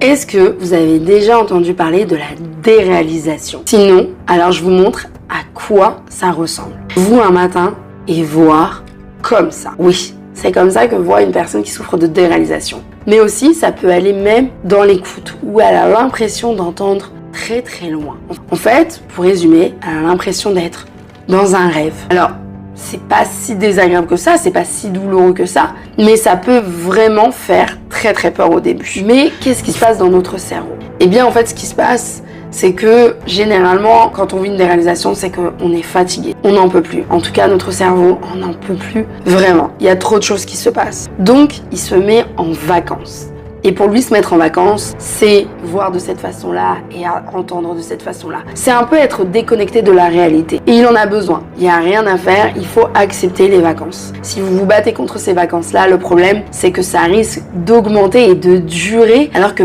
Est-ce que vous avez déjà entendu parler de la déréalisation? Sinon, alors je vous montre à quoi ça ressemble. Vous un matin et voir comme ça. Oui, c'est comme ça que voit une personne qui souffre de déréalisation. Mais aussi, ça peut aller même dans l'écoute, où elle a l'impression d'entendre très très loin. En fait, pour résumer, elle a l'impression d'être dans un rêve. Alors, c'est pas si désagréable que ça, c'est pas si douloureux que ça, mais ça peut vraiment faire très très peur au début. Mais qu'est-ce qui se passe dans notre cerveau? Eh bien, en fait, ce qui se passe, c'est que généralement, quand on vit une déréalisation, c'est qu'on est fatigué. On n'en peut plus. En tout cas, notre cerveau, on n'en peut plus vraiment. Il y a trop de choses qui se passent. Donc, il se met en vacances. Et pour lui, se mettre en vacances, c'est voir de cette façon-là et entendre de cette façon-là. C'est un peu être déconnecté de la réalité. Et il en a besoin. Il n'y a rien à faire, il faut accepter les vacances. Si vous vous battez contre ces vacances-là, le problème, c'est que ça risque d'augmenter et de durer, alors que